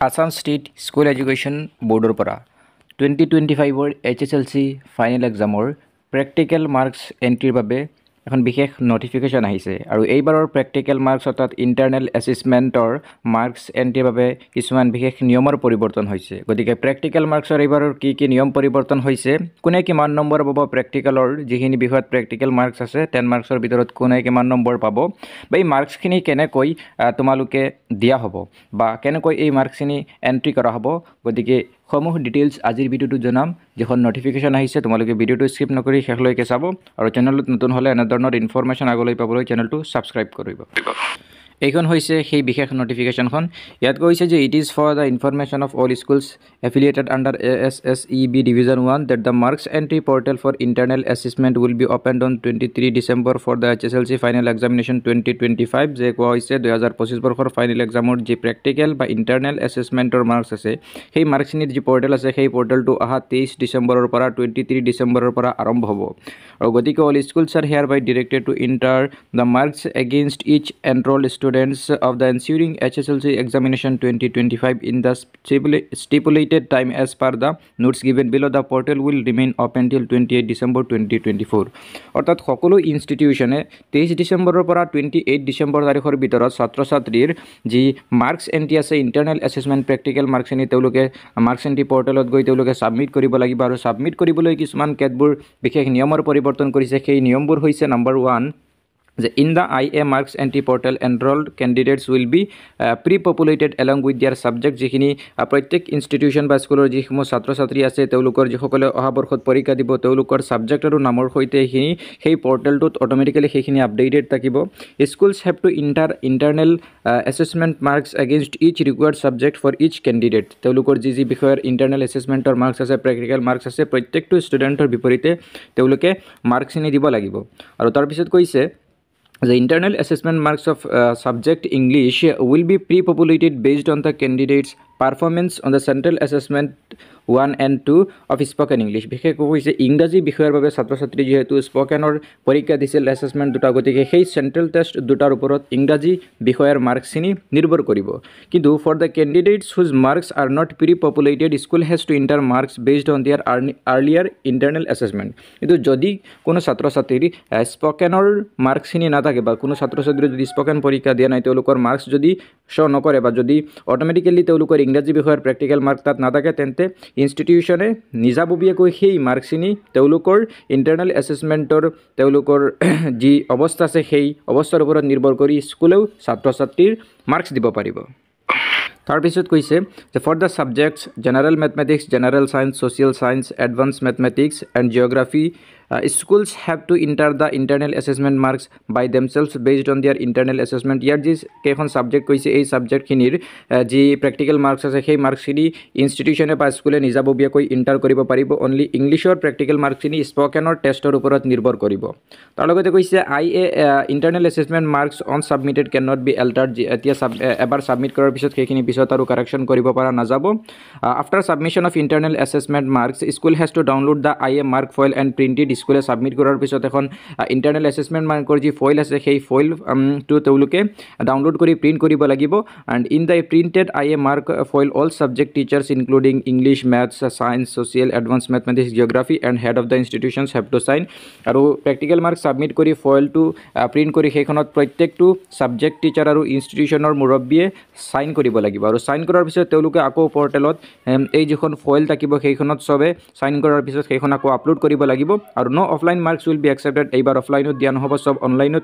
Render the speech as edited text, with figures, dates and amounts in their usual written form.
Assam state school education বোৰ্ডৰ পৰা 2025 HSLC final এক্সামৰ practical marks এণ্ট্ৰিৰ বাবে এখন বিশেষ নটিফিকেশ্যন আহিছে আৰু এইবাৰৰ প্ৰেক্টিকেল মাৰ্কছ অৰ্থাৎ ইণ্টাৰনেল এছেছমেণ্টৰ মাৰ্কছ এণ্ট্ৰিৰ বাবে কিছুমান বিশেষ নিয়মৰ পৰিৱৰ্তন হৈছে। গতিকে প্ৰেক্টিকেল মাৰ্কছৰ এইবাৰৰ কি নিয়ম পৰিৱৰ্তন হৈছে, কোনে কিমান নম্বৰ পাব, প্ৰেক্টিকেলৰ যিখিনি বিষয়ত প্ৰেক্টিকেল মাৰ্কছ আছে 10 মাৰ্কছৰ ভিতৰত কোনে কিমান নম্বৰ পাব, বা এই মাৰ্কছখিনি কেনেকৈ তোমালোকে দিয়া হ'ব বা কেনেকৈ এই মাৰ্কছখিনি এণ্ট্ৰি কৰা হ'ব। গতিকে সমূহ ডিটেইলছ আজিৰ ভিডিঅ'টোত জনাম। যিখন নটিফিকেশ্যন আহিছে তোমালোকে ভিডিঅ'টো স্কিপ নকৰি শেষলৈকে চাব আৰু চেনেলত নতুন হ'লে এনেধৰণৰ ইনফৰমেশ্যন আগলৈ পাবলৈ চেনেলটো ছাবস্ক্ৰাইব কৰিব। এইখন হৈছে সেই বিশেষ নটিফিকেশ্যনখন। ইয়াত কৈছে যে it is for the information of all schools affiliated under ASSEB Division 1 that the marks entry portal for internal assessment will be opened on 23 December for the HSLC final examination 2025। যে কোৱা হৈছে 2025 বৰ্ষৰ ফাইনেল এক্সামৰ যি practical বা internal এছেছমেণ্টৰ marks আছে সেই মাৰ্কছখিনিৰ যি পৰ্টেল আছে সেই পৰ্টেলটো অহা 23 ডিচেম্বৰৰ পৰা 23 ডিচেম্বৰৰ পৰা আৰম্ভ হ'ব। আৰু গতিকে all schools are hereby directed to enter the marks against each enrolled students of the ensuing HSLC examination 2025 in the stipulated time as per the notes given below. The portal will remain open till 28 December 2024। অৰ্থাৎ সকলো ইনষ্টিটিউশ্যনে 23 ডিচেম্বৰৰ পৰা 28 ডিচেম্বৰ তাৰিখৰ ভিতৰত ছাত্ৰ ছাত্ৰীৰ যি marks entry আছে ইণ্টাৰনেল এছেছমেণ্ট প্ৰেক্টিকেল মাৰ্কছখিনি তেওঁলোকে মাৰ্কছ এণ্ট্ৰি পৰ্টেলত গৈ তেওঁলোকে ছাবমিট কৰিব লাগিব। আৰু ছাবমিট কৰিবলৈ কিছুমান কেতবোৰ বিশেষ নিয়মৰ পৰিৱৰ্তন কৰিছে। সেই নিয়মবোৰ হৈছে নাম্বাৰ 1 যে in the IA marks entry portal enrolled candidates will be pre populated along with their subject. যিখিনি প্ৰত্যেক ইনষ্টিটিউশ্যন বা স্কুলৰ যিসমূহ ছাত্ৰ ছাত্ৰী আছে তেওঁলোকৰ যিসকলে অহা বৰ্ষত পৰীক্ষা দিব তেওঁলোকৰ ছাবজেক্ট আৰু নামৰ সৈতে সেই পৰ্টেলটোত অট'মেটিকেলি সেইখিনি আপডেটেড থাকিব। Schools have to internal assessment marks against each required subject for each candidate. তেওঁলোকৰ যি বিষয়ৰ ইণ্টাৰনেল এছেছমেণ্টৰ মাৰ্কছ আছে প্ৰেক্টিকেল মাৰ্কছ আছে প্ৰত্যেকটো ষ্টুডেণ্টৰ বিপৰীতে তেওঁলোকে মাৰ্কছখিনি দিব লাগিব। আৰু তাৰপিছত কৈছে the internal assessment marks of subject English will be pre-populated based on the candidates performance on the central assessment 1 and 2 of spoken English। বিশেষকৈ কৈছে ইংৰাজী বিষয়ৰ বাবে ছাত্ৰ ছাত্ৰী যিহেতু স্পকেনৰ পৰীক্ষা দিছিল এছেছমেণ্ট দুটা, গতিকে সেই চেণ্ট্ৰেল টেষ্ট দুটাৰ ওপৰত ইংৰাজী বিষয়ৰ মাৰ্কছখিনি নিৰ্ভৰ কৰিব। কিন্তু for the candidates whose marks are not pre populated school has to enter marks based on their earlier internal assessment. কিন্তু যদি কোনো ছাত্ৰ ছাত্ৰীৰ স্পকেনৰ মাৰ্কছখিনি নাথাকে বা কোনো ছাত্ৰ ছাত্ৰীয়ে যদি স্পকেন পৰীক্ষা দিয়া নাই তেওঁলোকৰ মাৰ্কছ যদি শ্ব' নকৰে বা যদি অট'মেটিকেলি তেওঁলোকৰ ইংৰাজী বিষয়ৰ প্ৰেক্টিকেল মাৰ্ক তাত নাথাকে তেন্তে ইনষ্টিটিউশ্যনে নিজাববীয়াকৈ সেই মাৰ্কছখিনি তেওঁলোকৰ ইণ্টাৰনেল এছেছমেণ্টৰ তেওঁলোকৰ যি অৱস্থা আছে সেই অৱস্থাৰ ওপৰত নিৰ্ভৰ কৰি স্কুলেও ছাত্ৰ ছাত্ৰীৰ মাৰ্কছ দিব পাৰিব। তাৰপিছত কৈছে যে for the subjects general mathematics, general science, social science, advance mathematics and geography schools have to enter the internal assessment marks by themselves based on their internal assessment। ইয়াৰ যি কেইখন ছাবজেক্ট কৈছে এই ছাবজেক্টখিনিৰ যি প্ৰেক্টিকেল মাৰ্কছ আছে সেই মাৰ্কছখিনি ইনষ্টিটিউশ্যনে বা স্কুলে নিজাববীয়াকৈ ইণ্টাৰ কৰিব পাৰিব। অনলি ইংলিছৰ প্ৰেক্টিকেল মাৰ্কছখিনি স্পকেনৰ টেষ্টৰ ওপৰত নিৰ্ভৰ কৰিব। তাৰ লগতে কৈছে IA internal assessment marks on submitted can not be altered. এতিয়া এবাৰ ছাবমিট কৰাৰ পিছত সেইখিনি পিছত আৰু কাৰেকশ্যন কৰিব পৰা নাযাব। After submission of internal assessment marks school has to download the IA mark foil and print it. স্কুলে ছাবমিট কৰাৰ পিছত এখন ইণ্টাৰনেল এছেছমেণ্ট মাৰ্কৰ যি ফইল আছে সেই ফইলটো তেওঁলোকে ডাউনলোড কৰি প্ৰিণ্ট কৰিব লাগিব। And in the printed IA mark foil all subject teachers including English, maths, science, social, advance mathematics, geography and head of the institutions have to sign. আৰু practical mark submit কৰি ফইলটো print কৰি সেইখনত প্ৰত্যেকটো subject teacher আৰু ইনষ্টিটিউশ্যনৰ মুৰব্বীয়ে sign কৰিব লাগিব। আৰু sign কৰাৰ পিছত তেওঁলোকে আকৌ পৰ্টেলত এই যিখন ফইল থাকিব সেইখনত চবে চাইন কৰাৰ পিছত সেইখন আকৌ আপলোড কৰিব লাগিব। আৰু no offline marks will be accepted. এইবাৰ অফলাইনত দিয়া নহ'ব, চব অনলাইনত